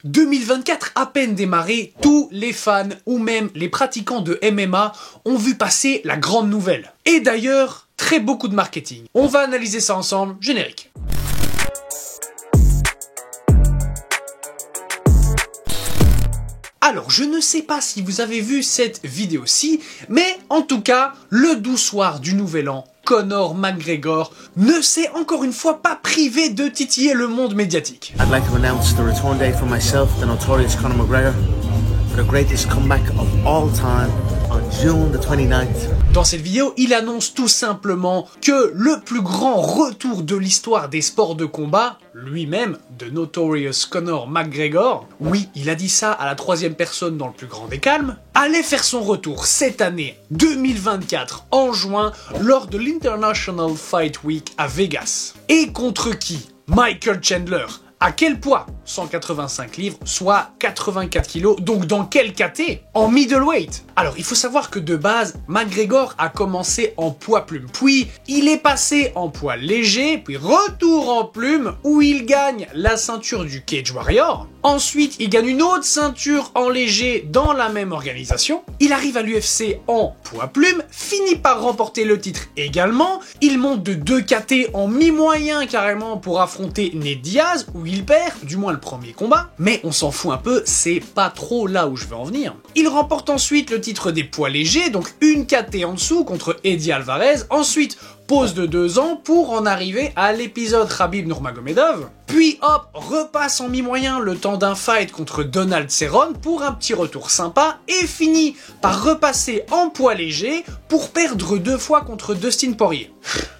2024 à peine démarré, tous les fans ou même les pratiquants de MMA ont vu passer la grande nouvelle. Et d'ailleurs, très beaucoup de marketing. On va analyser ça ensemble, générique. Alors, je ne sais pas si vous avez vu cette vidéo-ci, mais en tout cas, le doux soir du Nouvel An, Conor McGregor ne s'est encore une fois pas privé de titiller le monde médiatique. I'd like to announce the return date for myself, the notorious Conor McGregor, for the greatest comeback of all time on June the 29th. Dans cette vidéo, il annonce tout simplement que le plus grand retour de l'histoire des sports de combat, lui-même, de Notorious Conor McGregor, oui, il a dit ça à la troisième personne dans le plus grand des calmes, allait faire son retour cette année 2024 en juin lors de l'International Fight Week à Vegas. Et contre qui? Michael Chandler. À quel poids? 185 livres, soit 84 kilos, donc dans quel KT? En middleweight. Alors, il faut savoir que de base, McGregor a commencé en poids plume, puis il est passé en poids léger, puis retour en plume, où il gagne la ceinture du Cage Warrior. Ensuite, il gagne une autre ceinture en léger dans la même organisation. Il arrive à l'UFC en poids plume, finit par remporter le titre également. Il monte de 2 KT en mi-moyen carrément pour affronter Nate Diaz, où il perd, du moins le premier combat, mais on s'en fout un peu, c'est pas trop là où je veux en venir. Il remporte ensuite le titre des poids légers, donc une KT en dessous contre Eddie Alvarez, ensuite pause de 2 ans pour en arriver à l'épisode Khabib Nurmagomedov, puis hop, repasse en mi-moyen le temps d'un fight contre Donald Cerrone pour un petit retour sympa, et finit par repasser en poids léger pour perdre 2 fois contre Dustin Poirier.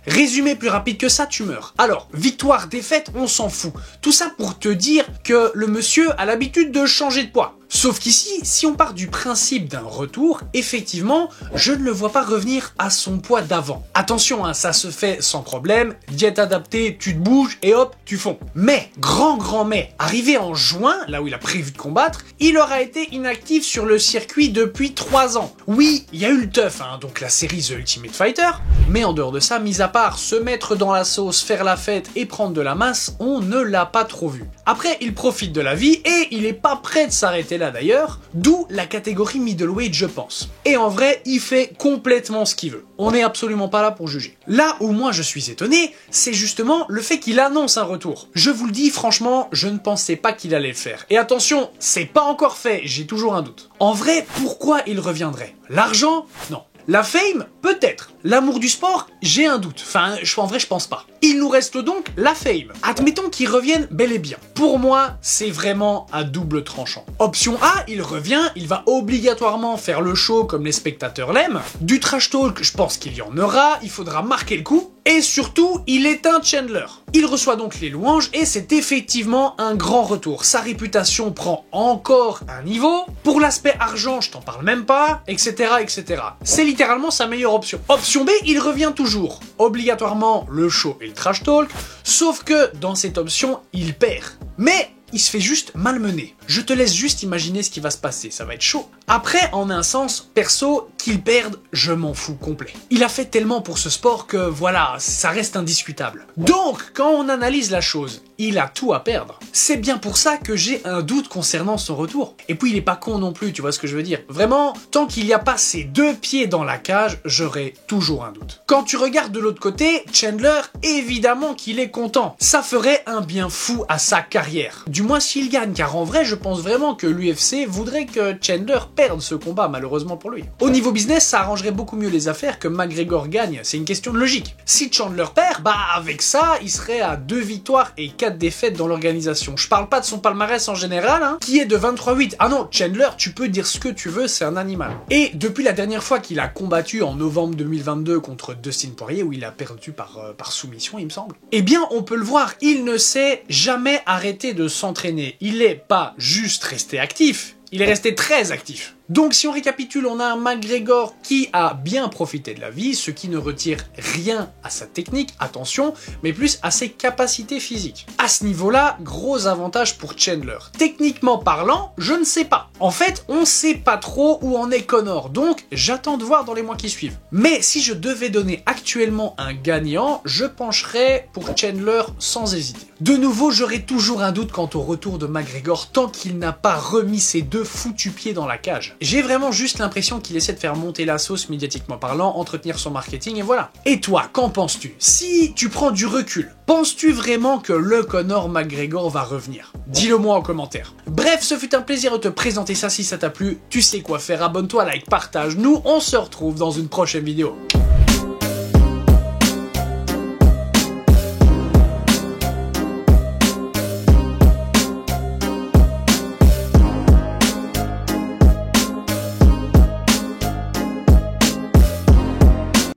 Résumé plus rapide que ça, tu meurs. Alors, victoire, défaite, on s'en fout. Tout ça pour te dire que le monsieur a l'habitude de changer de poids. Sauf qu'ici, si on part du principe d'un retour, effectivement, je ne le vois pas revenir à son poids d'avant. Attention, hein, ça se fait sans problème, diète adaptée, tu te bouges et hop, tu fonds. Mais, grand mais, arrivé en juin, là où il a prévu de combattre, il aura été inactif sur le circuit depuis 3 ans. Oui, il y a eu le TUF, hein, donc la série The Ultimate Fighter, mais en dehors de ça, mis à part se mettre dans la sauce, faire la fête et prendre de la masse, on ne l'a pas trop vu. Après, il profite de la vie et il est pas prêt de s'arrêter là d'ailleurs, d'où la catégorie middleweight je pense. Et en vrai, il fait complètement ce qu'il veut. On n'est absolument pas là pour juger. Là où moi je suis étonné, c'est justement le fait qu'il annonce un retour. Je vous le dis franchement, je ne pensais pas qu'il allait le faire. Et attention, c'est pas encore fait, j'ai toujours un doute. En vrai, pourquoi il reviendrait? L'argent? Non. La fame? Peut-être. L'amour du sport? J'ai un doute. Enfin, en vrai, je pense pas. Il nous reste donc la fame. Admettons qu'il revienne bel et bien. Pour moi, c'est vraiment à double tranchant. Option A, il revient, il va obligatoirement faire le show comme les spectateurs l'aiment. Du trash talk, je pense qu'il y en aura, il faudra marquer le coup. Et surtout, il est un Chandler. Il reçoit donc les louanges et c'est effectivement un grand retour. Sa réputation prend encore un niveau. Pour l'aspect argent, je t'en parle même pas, etc., etc. C'est littéralement sa meilleure option. Option B, il revient toujours. Obligatoirement le show et le trash talk, sauf que dans cette option, il perd. Mais il se fait juste malmener. Je te laisse juste imaginer ce qui va se passer, ça va être chaud. Après, en un sens, perso, qu'il perde, je m'en fous complet. Il a fait tellement pour ce sport que voilà, ça reste indiscutable. Donc, quand on analyse la chose, il a tout à perdre. C'est bien pour ça que j'ai un doute concernant son retour. Et puis il est pas con non plus, tu vois ce que je veux dire. Vraiment, tant qu'il n'y a pas ses 2 pieds dans la cage, j'aurai toujours un doute. Quand tu regardes de l'autre côté, Chandler, évidemment qu'il est content. Ça ferait un bien fou à sa carrière. Du moins s'il gagne, car en vrai, je pense vraiment que l'UFC voudrait que Chandler perde ce combat, malheureusement pour lui. Au niveau business, ça arrangerait beaucoup mieux les affaires que McGregor gagne, c'est une question de logique. Si Chandler perd, bah avec ça, il serait à 2 victoires et 4 défaites dans l'organisation. Je parle pas de son palmarès en général, hein, qui est de 23-8. Ah non, Chandler, tu peux dire ce que tu veux, c'est un animal. Et depuis la dernière fois qu'il a combattu en novembre 2022 contre Dustin Poirier, où il a perdu par soumission, il me semble, eh bien, on peut le voir, il ne s'est jamais arrêté de s'entraîner. Il est pas juste resté actif, il est resté très actif. Donc si on récapitule, on a un McGregor qui a bien profité de la vie, ce qui ne retire rien à sa technique, attention, mais plus à ses capacités physiques. À ce niveau-là, gros avantage pour Chandler. Techniquement parlant, je ne sais pas. En fait, on sait pas trop où en est Conor, donc j'attends de voir dans les mois qui suivent. Mais si je devais donner actuellement un gagnant, je pencherais pour Chandler sans hésiter. De nouveau, j'aurai toujours un doute quant au retour de McGregor tant qu'il n'a pas remis ses 2 foutus pieds dans la cage. J'ai vraiment juste l'impression qu'il essaie de faire monter la sauce médiatiquement parlant, entretenir son marketing et voilà. Et toi, qu'en penses-tu? Si tu prends du recul, penses-tu vraiment que le Conor McGregor va revenir? Dis-le moi en commentaire. Bref, ce fut un plaisir de te présenter ça. Si ça t'a plu, tu sais quoi faire, abonne-toi, like, partage. Nous, on se retrouve dans une prochaine vidéo.